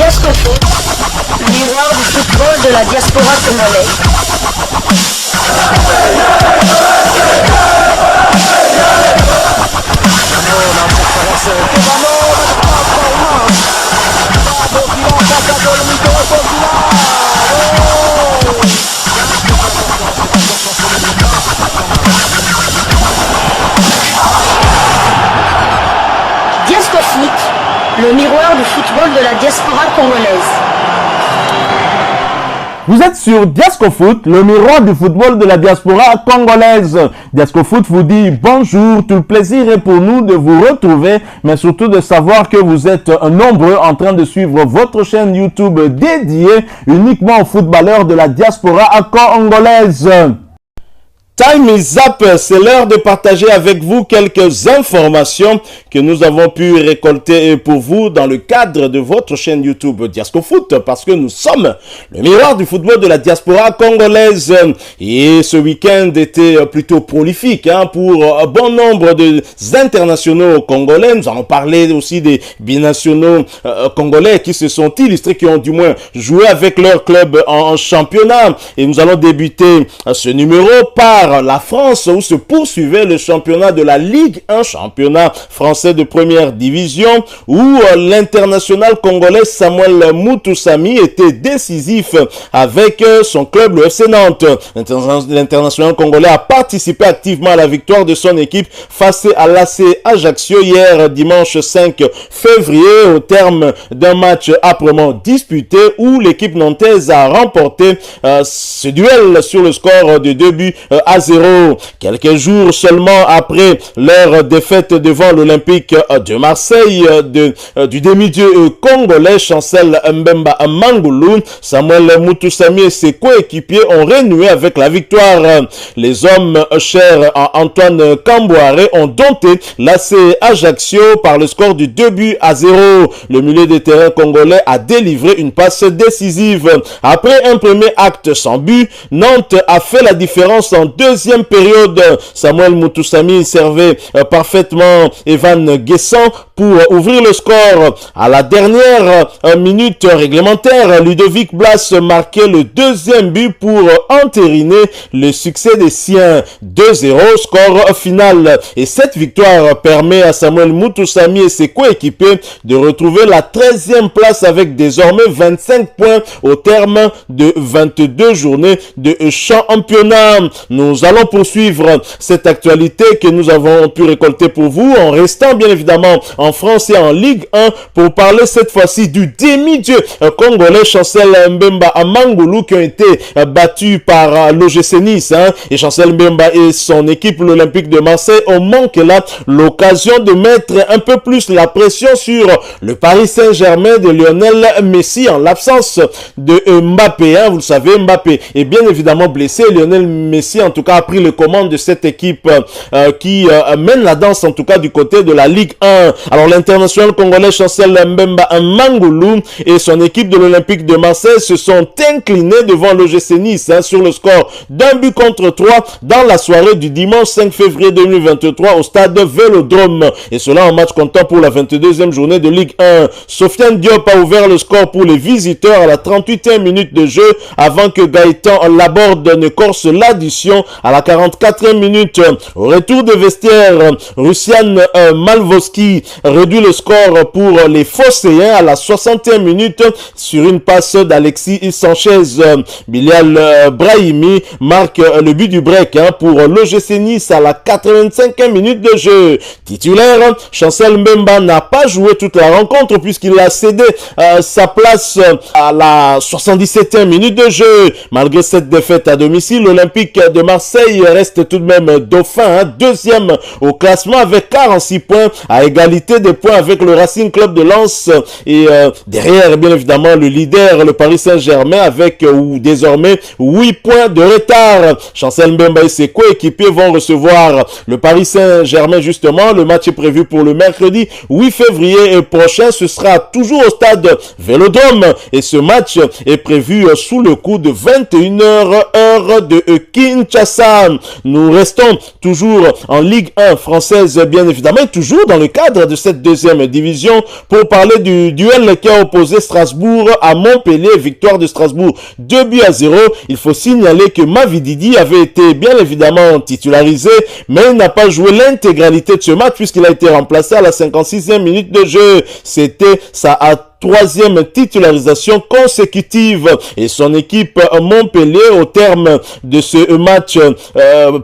Diasco Foot, miroir du football de la diaspora congolaise. Diasco Foot, le miroir du football de la diaspora congolaise. Vous êtes sur Diasco Foot, le miroir du football de la diaspora congolaise. Diasco Foot vous dit bonjour, tout le plaisir est pour nous de vous retrouver, mais surtout de savoir que vous êtes nombreux en train de suivre votre chaîne YouTube dédiée uniquement aux footballeurs de la diaspora congolaise. Time is up, c'est l'heure de partager avec vous quelques informations que nous avons pu récolter pour vous dans le cadre de votre chaîne YouTube Diasco Foot, parce que nous sommes le miroir du football de la diaspora congolaise. Et ce week-end était plutôt prolifique pour bon nombre d'internationaux congolais. Nous allons parler aussi des binationaux congolais qui se sont illustrés, qui ont du moins joué avec leur club en championnat. Et nous allons débuter ce numéro par la France, où se poursuivait le championnat de la Ligue 1, championnat français de première division, où l'international congolais Samuel Mutusami était décisif avec son club, le FC Nantes. L'international congolais a participé activement à la victoire de son équipe face à l'AC Ajaccio hier dimanche 5 février au terme d'un match âprement disputé où l'équipe nantaise a remporté ce duel sur le score de 2-0. Quelques jours seulement après leur défaite devant l'Olympique de Marseille du demi-dieu congolais Chancel Mbemba Mangulu, Samuel Mutusami et ses coéquipiers ont renoué avec la victoire. Les hommes chers à Antoine Kambouaré ont dompté l'AC Ajaccio par le score du 2-0. Le milieu de terrain congolais a délivré une passe décisive. Après un premier acte sans but, Nantes a fait la différence en deuxième période. Samuel Mutusami servait parfaitement Evan Guessant pour ouvrir le score. À la dernière minute réglementaire, Ludovic Blas marquait le deuxième but pour entériner le succès des siens. 2-0, score final. Et cette victoire permet à Samuel Mutusami et ses coéquipiers de retrouver la 13e place avec désormais 25 points au terme de 22 journées de championnat. Nous allons poursuivre cette actualité que nous avons pu récolter pour vous en restant bien évidemment en France et en Ligue 1 pour parler cette fois-ci du demi-dieu congolais Chancel Mbemba Mangulu qui ont été battus par l'OGC Nice. Et Chancel Mbemba et son équipe l'Olympique de Marseille ont manqué là l'occasion de mettre un peu plus la pression sur le Paris Saint-Germain de Lionel Messi en l'absence de Mbappé. Vous le savez, Mbappé est bien évidemment blessé. Lionel Messi en tout cas a pris le commande de cette équipe qui mène la danse en tout cas du côté de la Ligue 1. Alors l'international congolais Chancel Mbemba Mangulu et son équipe de l'Olympique de Marseille se sont inclinés devant l'OGC Nice sur le score d'1-3 dans la soirée du dimanche 5 février 2023 au stade Vélodrome. Et cela en match comptant pour la 22e journée de Ligue 1. Sofiane Diop a ouvert le score pour les visiteurs à la 38e minute de jeu avant que Gaëtan Laborde ne corse l'addition à la 44e minute. Au retour de vestiaire, Russian Malvoski réduit le score pour les Phocéens à la 60e minute sur une passe d'Alexis Sanchez. Bilal Brahimi marque le but du break pour l'OGC Nice à la 85e minute de jeu. Titulaire, Chancel Mbemba n'a pas joué toute la rencontre puisqu'il a cédé sa place à la 77e minute de jeu. Malgré cette défaite à domicile, l'Olympique de Marseille reste tout de même dauphin, deuxième au classement avec 46 points à égalité des points avec le Racing Club de Lens et derrière bien évidemment le leader le Paris Saint-Germain avec désormais 8 points de retard. Chancel Mbemba et ses coéquipiers vont recevoir le Paris Saint-Germain justement. Le match est prévu pour le mercredi 8 février prochain. Ce sera toujours au stade Vélodrome et ce match est prévu sous le coup de 21h heure de Kinshasa. Kinshasa. Nous restons toujours en Ligue 1 française, bien évidemment, et toujours dans le cadre de cette deuxième division pour parler du duel qui a opposé Strasbourg à Montpellier, victoire de Strasbourg 2-0. Il faut signaler que Mavididi avait été bien évidemment titularisé, mais il n'a pas joué l'intégralité de ce match puisqu'il a été remplacé à la 56e minute de jeu. C'était sa troisième titularisation consécutive et son équipe Montpellier au terme de ce match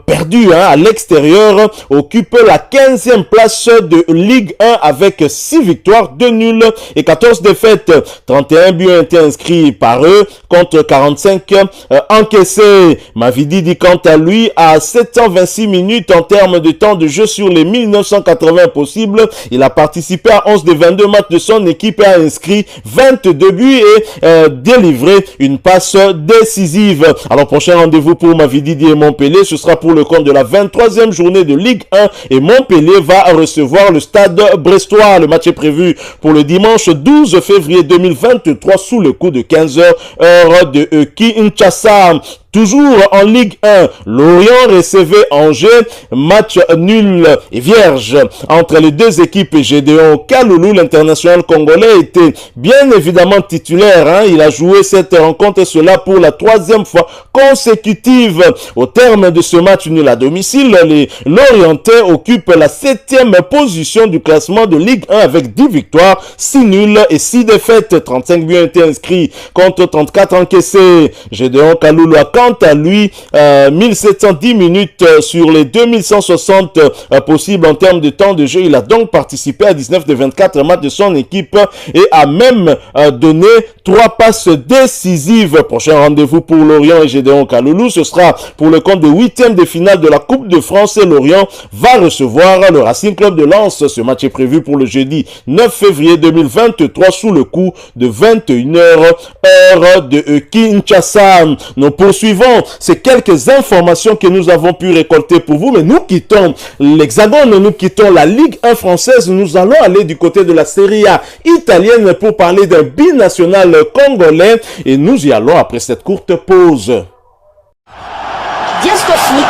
perdu à l'extérieur occupe la 15e place de Ligue 1 avec 6 victoires, 2 nuls et 14 défaites. 31 buts ont été inscrits par eux contre 45 encaissés. Mavididi quant à lui à 726 minutes en termes de temps de jeu sur les 1980 possibles. Il a participé à 11 des 22 matchs de son équipe et a inscrit 22 buts et délivré une passe décisive. Alors prochain rendez-vous pour Mavididi et Montpellier, ce sera pour le compte de la 23e journée de Ligue 1 et Montpellier va recevoir le Stade Brestois. Le match est prévu pour le dimanche 12 février 2023 sous le coup de 15h heure de Kinshasa. Toujours en Ligue 1, Lorient recevait Angers, match nul et vierge entre les deux équipes. Gédéon Kaloulou, l'international congolais, était bien évidemment titulaire. Il a joué cette rencontre et cela pour la 3e fois consécutive. Au terme de ce match nul à domicile, les Lorientais occupent la 7e position du classement de Ligue 1 avec 10 victoires, 6 nuls et 6 défaites. 35 buts ont été inscrits contre 34 encaissés. Gédéon Kaloulou a quant à lui 1710 minutes sur les 2160 possibles en termes de temps de jeu. Il a donc participé à 19 des 24 matchs de son équipe et a même donné 3 passes décisives. Prochain rendez-vous pour Lorient et Gédéon Kaloulou, ce sera pour le compte de 8e de finale de la Coupe de France et Lorient va recevoir le Racing Club de Lens. Ce match est prévu pour le jeudi 9 février 2023 sous le coup de 21h heure de Kinshasa. Nous poursuivons ces quelques informations que nous avons pu récolter pour vous, mais nous quittons l'Hexagone, nous quittons la Ligue 1 française, nous allons aller du côté de la Serie A italienne pour parler d'un binational congolais et nous y allons après cette courte pause. Diasco Foot,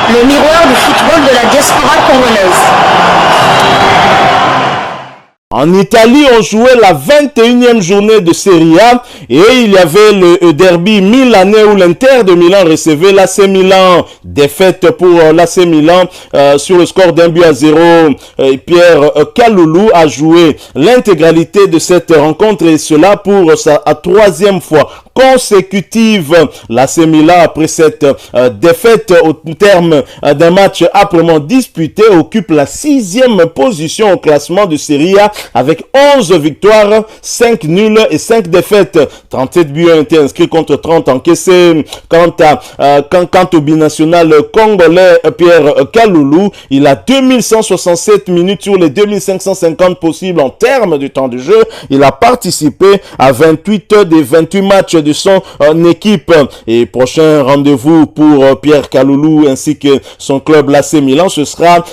le miroir du football de la diaspora congolaise. En Italie, on jouait la 21e journée de Serie A et il y avait le derby milanais où l'Inter de Milan recevait l'AC Milan. Défaite pour l'AC Milan sur le score d'1-0. Pierre Kaloulou a joué l'intégralité de cette rencontre et cela pour sa 3e fois consécutive. L'AC Milan, après cette défaite au terme d'un match âprement disputé, occupe la 6e position au classement de Serie A avec 11 victoires, 5 nuls et 5 défaites. 37 buts ont été inscrits contre 30 encaissés. Quant au binational congolais Pierre Kaloulou, il a 2167 minutes sur les 2550 possibles en termes de temps de jeu. Il a participé à 28 des 28 matchs de son équipe. Et prochain rendez-vous pour Pierre Kaloulou ainsi que son club l'AC Milan, ce sera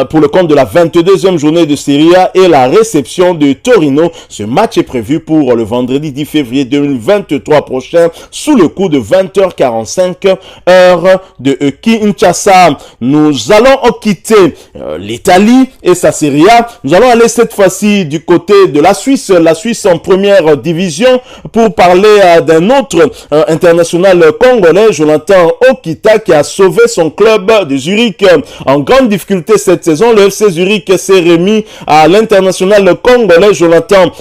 pour le compte de la 22e journée de Serie A et la réception de Torino. Ce match est prévu pour le vendredi 10 février 2023 prochain sous le coup de 20h45 heure de Kinshasa. Nous allons quitter l'Italie et sa Serie A. Nous allons aller cette fois-ci du côté de la Suisse en première division pour parler d'un autre international congolais, Jonathan Okita, qui a sauvé son club de Zurich en grande difficulté cette saison. Le FC Zurich s'est remis à l'international congolais Jonathan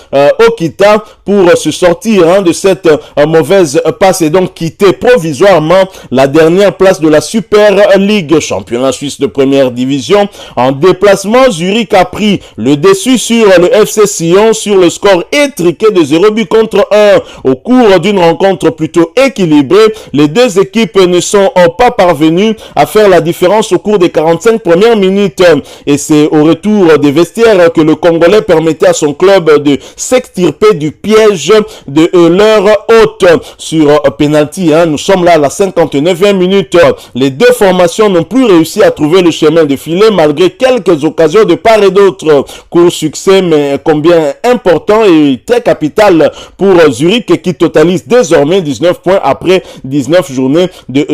Okita pour se sortir de cette mauvaise passe et donc quitter provisoirement la dernière place de la Super League, championnat suisse de première division. En déplacement, Zurich a pris le dessus sur le FC Sion sur le score étriqué de 0 but contre 1. Au cours d'une rencontre plutôt équilibrée, les deux équipes ne sont pas parvenues à faire la différence au cours des 45 premières minutes et c'est au retour des vestiaires que le Congolais permettait à son club de s'extirper du piège de leur hôte sur penalty. Nous sommes là à la 59e minute. Les deux formations n'ont plus réussi à trouver le chemin de filet malgré quelques occasions de part et d'autre. Court succès mais combien important et très capital pour Zurich qui totalise 2 désormais 19 points après 19 journées de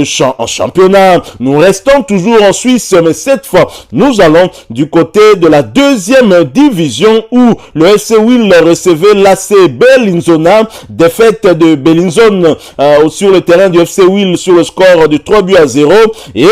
championnat. Nous restons toujours en Suisse, mais cette fois, nous allons du côté de la deuxième division où le FC Wil recevait l'AC Bellinzona. Défaite de Bellinzona sur le terrain du FC Wil sur le score de 3-0. Et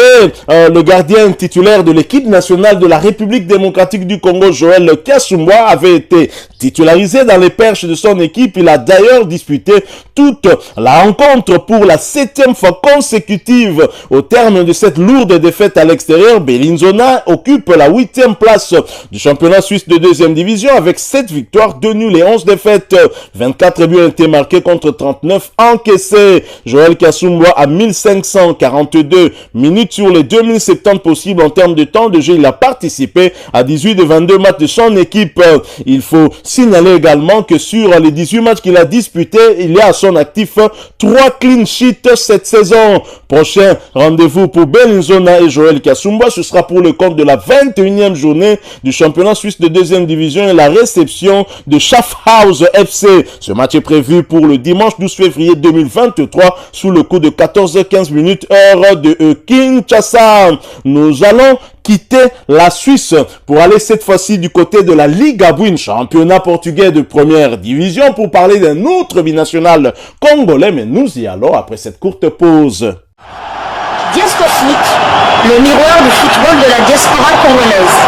le gardien titulaire de l'équipe nationale de la République démocratique du Congo, Joël Kasumwa, avait été titularisé dans les perches de son équipe. Il a d'ailleurs disputé toute la rencontre pour la 7e fois consécutive. Au terme de cette lourde défaite à l'extérieur, Bellinzona occupe la 8e place du championnat suisse de 2e division avec 7 victoires, 2 nuls et 11 défaites. 24 buts ont été marqués contre 39 encaissés. Joël Kasumwa a 1542 minutes sur les 2070 possibles en termes de temps de jeu. Il a participé à 18 de 22 matchs de son équipe. Il faut signaler également que sur les 18 matchs qu'il a disputés, il y a à son actif 3 clean sheets cette saison. Prochain rendez-vous pour Bellinzona et Joël Kasumwa, ce sera pour le compte de la 21e journée du championnat suisse de 2e division et la réception de Schaffhouse FC. Ce match est prévu pour le dimanche 12 février 2023 sous le coup de 14h15 minutes heure de Kinshasa. Nous allons quitter la Suisse pour aller cette fois-ci du côté de la Liga Buin, championnat portugais de première division, pour parler d'un autre binational congolais, mais nous y allons après cette courte pause. Diasco Foot, le miroir du football de la diaspora congolaise.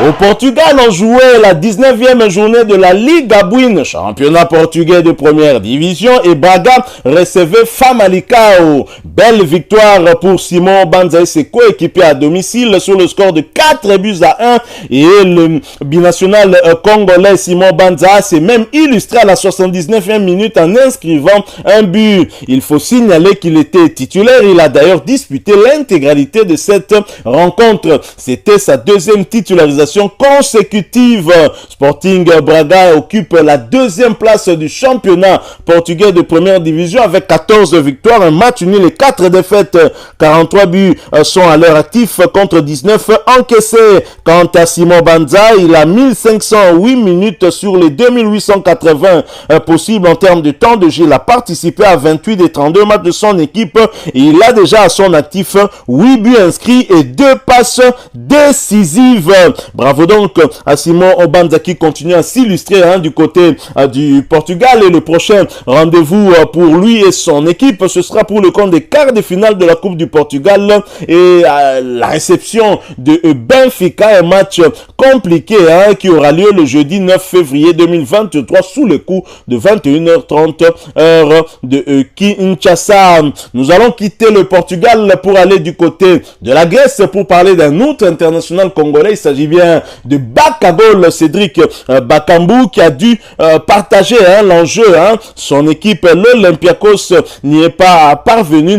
Au Portugal, on jouait la 19e journée de la Liga Buin, championnat portugais de première division, et Braga recevait Famalicão. Belle victoire pour Simon Banza et ses coéquipiers à domicile sur le score de 4-1. Et le binational congolais Simon Banza s'est même illustré à la 79e minute en inscrivant un but. Il faut signaler qu'il était titulaire. Il a d'ailleurs disputé l'intégralité de cette rencontre. C'était sa deuxième titularisation consécutive. Sporting Braga occupe la 2e place du championnat portugais de première division avec 14 victoires, un match nul et 4 défaites. 43 buts sont à leur actif contre 19 encaissés. Quant à Simon Banza, il a 1508 minutes sur les 2880 possibles en termes de temps de jeu. Il a participé à 28 des 32 matchs de son équipe et il a déjà à son actif 8 buts inscrits et 2 passes décisives. Bravo donc à Simon Banza qui continue à s'illustrer du côté du Portugal. Et le prochain rendez-vous pour lui et son équipe, ce sera pour le compte des quarts de finale de la Coupe du Portugal et la réception de Benfica, un match compliqué qui aura lieu le jeudi 9 février 2023 sous le coup de 21h30 heure de Kinshasa. Nous allons quitter le Portugal pour aller du côté de la Grèce pour parler d'un autre international congolais. Il s'agit bien de Bakagol, Cédric Bakambu, qui a dû partager l'enjeu. Son équipe, l'Olympiakos, n'est pas parvenu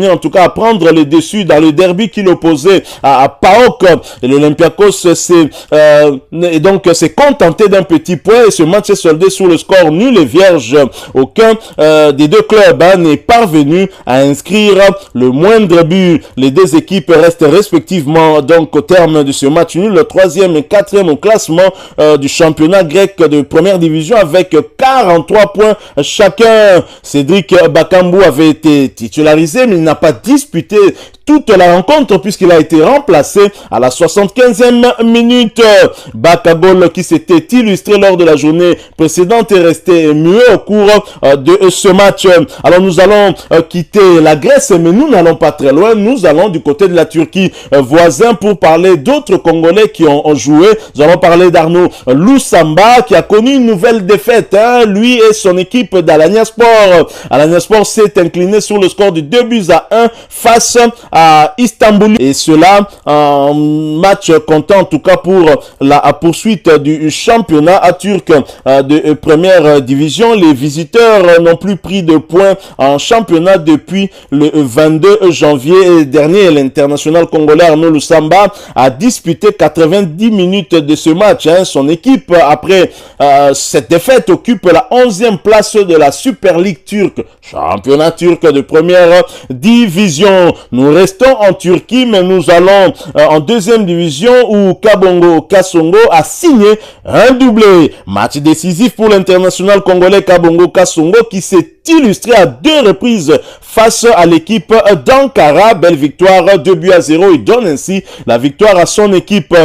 en tout cas à prendre le dessus dans le derby qui l'opposait à PAOK. Et l'Olympiakos s'est contenté d'un petit point et ce match est soldé sur le score nul et vierge. Aucun des deux clubs n'est parvenu à inscrire le moindre but. Les deux équipes restent respectivement donc au terme de ce match nul, le 3e et 4e au classement du championnat grec de première division avec 43 points chacun. Cédric Bakambu avait été titularisé mais il n'a pas disputé toute la rencontre puisqu'il a été remplacé à la 75e minute. Bakagol qui s'était illustré lors de la journée précédente est resté muet au cours de ce match. Alors nous allons quitter la Grèce mais nous n'allons pas très loin. Nous allons du côté de la Turquie voisin pour parler d'autres Congolais qui ont joué. Nous allons parler d'Arnaud Loussamba qui a connu une nouvelle défaite. Lui et son équipe d'Alanyaspor. Alanyaspor s'est incliné sur le score de 2-1 face à Istanbul. Et cela en match comptant en tout cas pour la poursuite du championnat turc de première division. Les visiteurs n'ont plus pris de points en championnat depuis le 22 janvier dernier. L'international congolais Arnaud Loussamba a disputé 90 minutes de ce match. Son équipe, après cette défaite, occupe la 11e place de la Super League turque, championnat turc de première division. Nous restons en Turquie, mais nous allons en deuxième division où Kabongo Kasongo a signé un doublé. Match décisif pour l'international congolais Kabongo Kasongo qui s'est illustré à 2 reprises face à l'équipe d'Ankara. Belle victoire, 2-0. Il donne ainsi la victoire à son équipe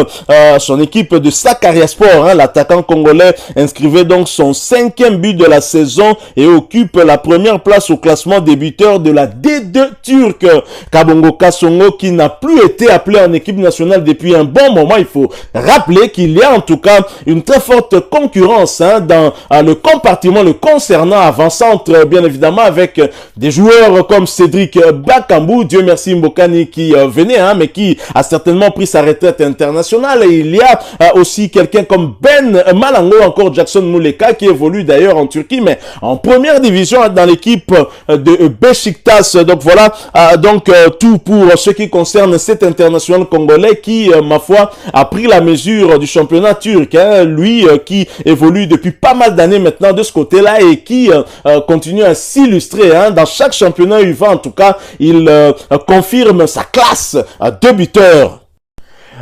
de Sakaryaspor. L'attaquant congolais inscrivait donc son 5e but de la saison et occupe la première place au classement des buteurs de la D2 turque. Kabongo Kasongo qui n'a plus été appelé en équipe nationale depuis un bon moment. Il faut rappeler qu'il y a en tout cas une très forte concurrence dans le compartiment le concernant avant-centre, bien évidemment avec des joueurs comme Cédric Bakambu, Dieu merci Mbokani qui venait, mais qui a certainement pris sa retraite internationale. Et il y a aussi quelqu'un comme Ben Malango, encore Jackson Muleka qui évolue d'ailleurs en Turquie, mais en première division dans l'équipe de Beşiktaş. Donc voilà, tout pour ce qui concerne cet international congolais qui, ma foi, a pris la mesure du championnat turc. Lui qui évolue depuis pas mal d'années maintenant de ce côté-là et qui continue à s'illustrer dans chaque championnat U20. En tout cas, il confirme sa classe de buteur.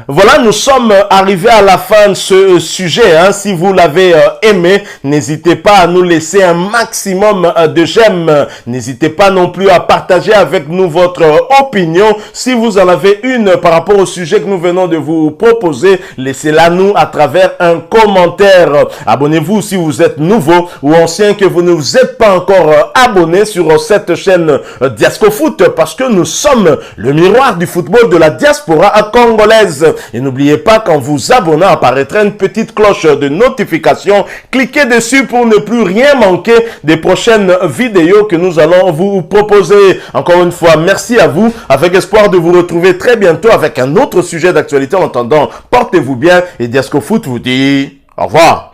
Voilà, nous sommes arrivés à la fin de ce sujet. Si vous l'avez aimé, n'hésitez pas à nous laisser un maximum de j'aime. N'hésitez pas non plus à partager avec nous votre opinion. Si vous en avez une par rapport au sujet que nous venons de vous proposer, laissez-la nous à travers un commentaire. Abonnez-vous si vous êtes nouveau ou ancien que vous ne vous êtes pas encore abonné sur cette chaîne Diascofoot parce que nous sommes le miroir du football de la diaspora congolaise. Et n'oubliez pas qu'en vous abonnant apparaîtra une petite cloche de notification. Cliquez dessus pour ne plus rien manquer des prochaines vidéos que nous allons vous proposer. Encore une fois, merci à vous, avec espoir de vous retrouver très bientôt avec un autre sujet d'actualité. En attendant, portez-vous bien et Diascofoot vous dit au revoir.